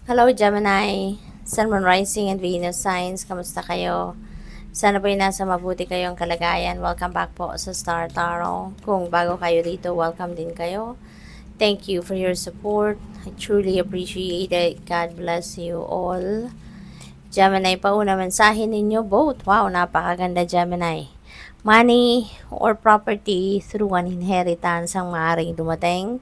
Hello, Gemini, Sun, Moon, Rising, and Venus signs. Kamusta kayo? Sana po'y nasa mabuti kayong kalagayan. Welcome back po sa Star Tarot. Kung bago kayo dito, welcome din kayo. Thank you for your support. I truly appreciate it. God bless you all. Gemini, pauna mensahe ninyo both. Wow, napakaganda, Gemini. Money or property through an inheritance ang maaaring dumating.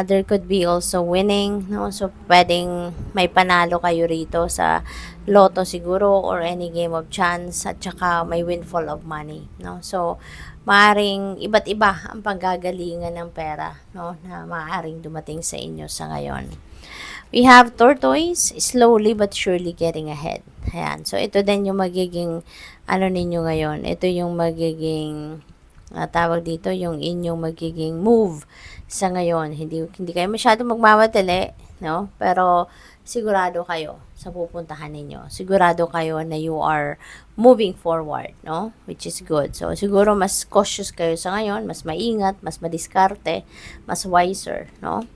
There could be also winning, no? So, pwedeng may panalo kayo rito sa loto siguro or any game of chance at saka may windfall of money, no? So, maaring iba't iba ang panggagalingan ng pera, no? Na maaring dumating sa inyo sa ngayon. We have tortoise, slowly but surely getting ahead. Ayan. So, ito din yung magiging, ano ninyo ngayon. Ito yung magiging, tawag dito, yung inyong magiging move sa ngayon. Hindi kayo masyadong magmamadali, no? Pero, sigurado kayo sa pupuntahan ninyo. Sigurado kayo na you are moving forward, no? Which is good. So, siguro mas cautious kayo sa ngayon, mas maingat, mas madiskarte, mas wiser, no?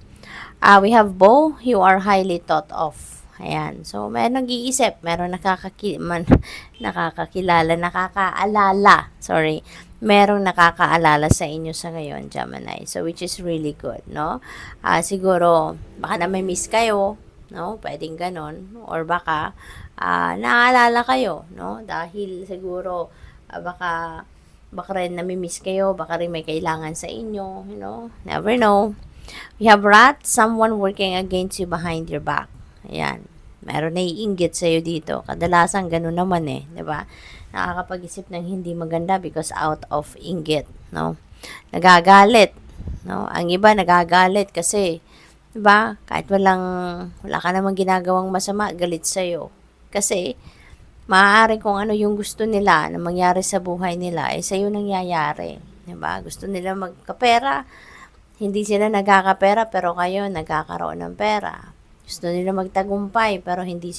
We have Bo, you are highly thought of. Ayan. So, meron nag-iisip, meron nakakakilala, nakakaalala. Sorry. Merong nakakaalala sa inyo sa ngayon, Gemini. So, which is really good, no? Siguro, baka na may miss kayo, no? Pwedeng ganon. Or baka, naaalala kayo, no? Dahil siguro, baka rin nami-miss kayo, baka rin may kailangan sa inyo, you know? Never know. We have rat, someone working against you behind your back. Ayan. Meron na iinggit sa'yo dito. Kadalasan ganun naman eh. 'Di ba? Nakakapag-isip ng hindi maganda because out of inggit. No? Nagagalit. No? Ang iba nagagalit kasi 'di ba? Kahit wala ka namang ginagawang masama, galit sa'yo. Kasi maaaring kung ano yung gusto nila na mangyari sa buhay nila, eh sa'yo nangyayari. 'Di ba? Gusto nila magkapera, hindi sila nagkakapera pero kayo nagkakaroon ng pera. Gusto nila magtagumpay pero hindi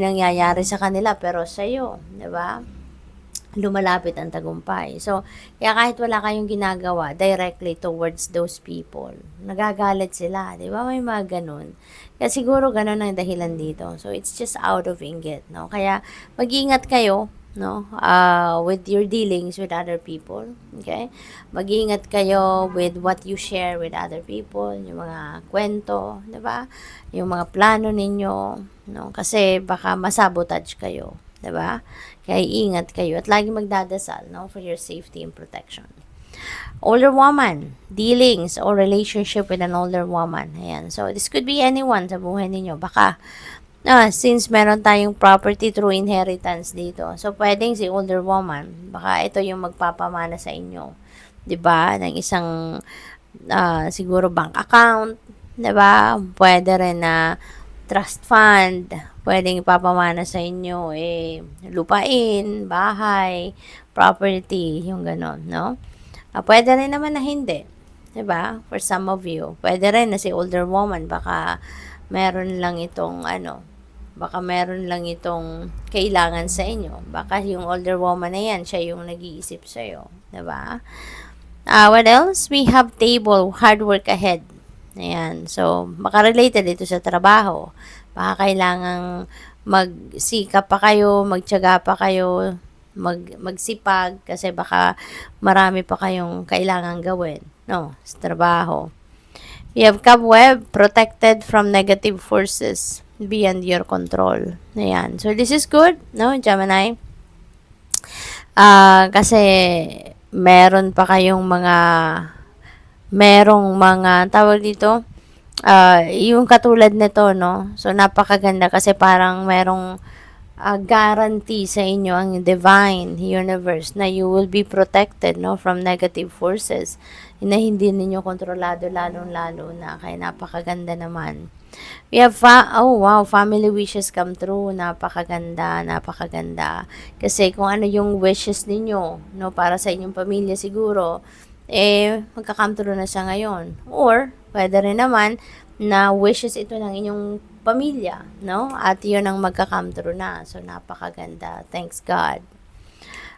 nangyayari sa kanila pero sa iyo, 'di ba? Lumalapit ang tagumpay. So, kaya kahit wala kayong ginagawa directly towards those people, nagagalit sila, 'di ba? May mga ganun. Kaya siguro ganun ang dahilan dito. So, it's just out of inggit, no? Kaya mag-ingat kayo, no? With your dealings with other people, okay? Mag-ingat kayo with what you share with other people, yung mga kwento, 'di ba? Yung mga plano ninyo, no? Kasi baka masabotage kayo, 'di ba? Kaya ingat kayo at lagi magdadasal, no, for your safety and protection. Older woman, dealings or relationship with an older woman. Ayan. So, this could be anyone sa buhay ninyo. Baka, since meron tayong property through inheritance dito. So, pwedeng si older woman, baka ito yung magpapamana sa inyo. 'Di ba? Ng isang, siguro bank account. 'Di ba? Pwede rin na trust fund, pwedeng ipapamana sa inyo, lupain, bahay, property, yung gano'n, no? Pwede rin naman na hindi, 'di ba? For some of you, pwede rin na si older woman, meron lang itong ano, baka meron lang itong kailangan sa inyo. Baka yung older woman na yan, siya yung nag-iisip sa'yo, 'di ba? What else? We have table, hard work ahead. Ayan. So, baka-related ito sa trabaho. Baka kailangang magsikap pa kayo, magtiyaga pa kayo, magsipag kasi baka marami pa kayong kailangan gawin, no, sa trabaho. You have cobweb, protected from negative forces beyond your control. Ayan. So, this is good, no, Gemini? Kasi meron pa kayong merong mga tawag dito, yung katulad nito, no? So, napakaganda kasi parang merong guarantee sa inyo ang divine universe na you will be protected, no, from negative forces na hindi ninyo kontrolado, lalong-lalo na. Kaya napakaganda naman. We have, oh wow, family wishes come true. Napakaganda, napakaganda. Kasi kung ano yung wishes ninyo, no, para sa inyong pamilya siguro, magka-come true na siya ngayon. Or, pwede rin naman na wishes ito ng inyong pamilya, no? At yun ang magka-come true na. So, napakaganda. Thanks God.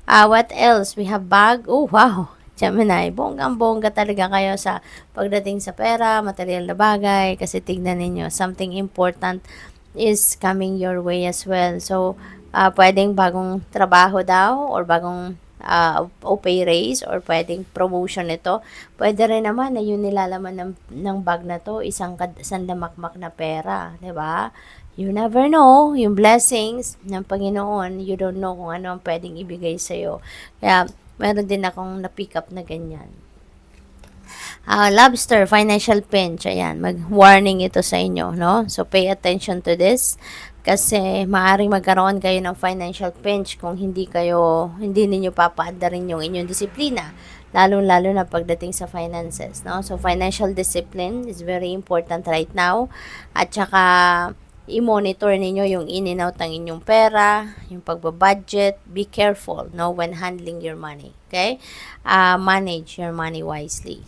What else? We have bag. Oh, wow. Gemini, bonggang-bongga talaga kayo sa pagdating sa pera, material na bagay, kasi tignan ninyo, something important is coming your way as well. So, pwedeng bagong trabaho daw or bagong o pay raise or pwedeng promotion ito. Pwede rin naman na yung nilalaman ng bag na to, isang damakmak na pera, di ba? You never know, yung blessings ng Panginoon, you don't know kung ano ang pwedeng ibigay sa'yo. Kaya, meron din akong na-pick up na ganyan. Lobster, financial pinch, ayan, mag-warning ito sa inyo, no? So, pay attention to this kasi maaaring magkaroon kayo ng financial pinch kung hindi ninyo papaandarin yung inyong disiplina, lalo-lalo na pagdating sa finances, no? So, financial discipline is very important right now, at saka i-monitor ninyo yung in and out ng inyong pera, yung pagbabudget. Be careful, no, when handling your money, okay? Manage your money wisely.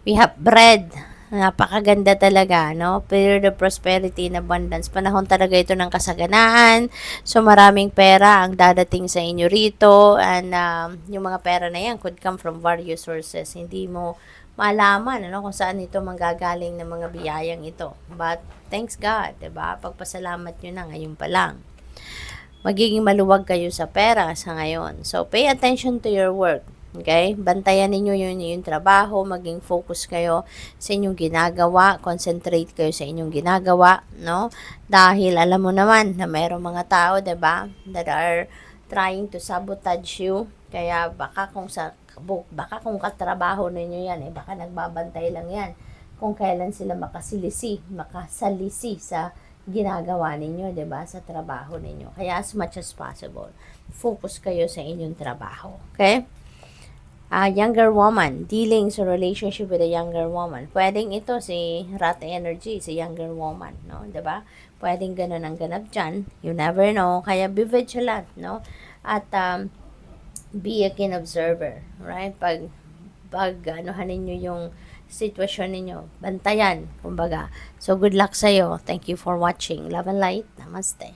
We have bread. Napakaganda talaga, no? Period of prosperity and abundance. Panahon talaga ito ng kasaganaan. So, maraming pera ang dadating sa inyo rito. And yung mga pera na yan could come from various sources. Hindi mo malaman, ano, kung saan ito manggagaling ng mga biyayang ito. But, thanks God, diba? Pagpasalamat nyo na ngayon pa lang. Magiging maluwag kayo sa pera sa ngayon. So, pay attention to your work. Okay? Bantayan ninyo yung trabaho, maging focus kayo sa inyong ginagawa, concentrate kayo sa inyong ginagawa, no? Dahil alam mo naman na mayroong mga tao, 'di ba, that are trying to sabotage you. Kaya baka kung katrabaho ninyo yan, baka nagbabantay lang yan kung kailan sila makasalisi sa ginagawa ninyo, 'di ba, sa trabaho ninyo. Kaya as much as possible, focus kayo sa inyong trabaho. Okay? Younger woman, dealing sa relationship with a younger woman. Pwedeng ito si Rat Energy, si younger woman, no? 'Di ba? Pwedeng ganun ang ganap dyan. You never know. Kaya be vigilant, no? At be a keen observer, right? Pag anuhan ninyo yung sitwasyon ninyo, bantayan, kumbaga. So, good luck sa'yo. Thank you for watching. Love and light. Namaste.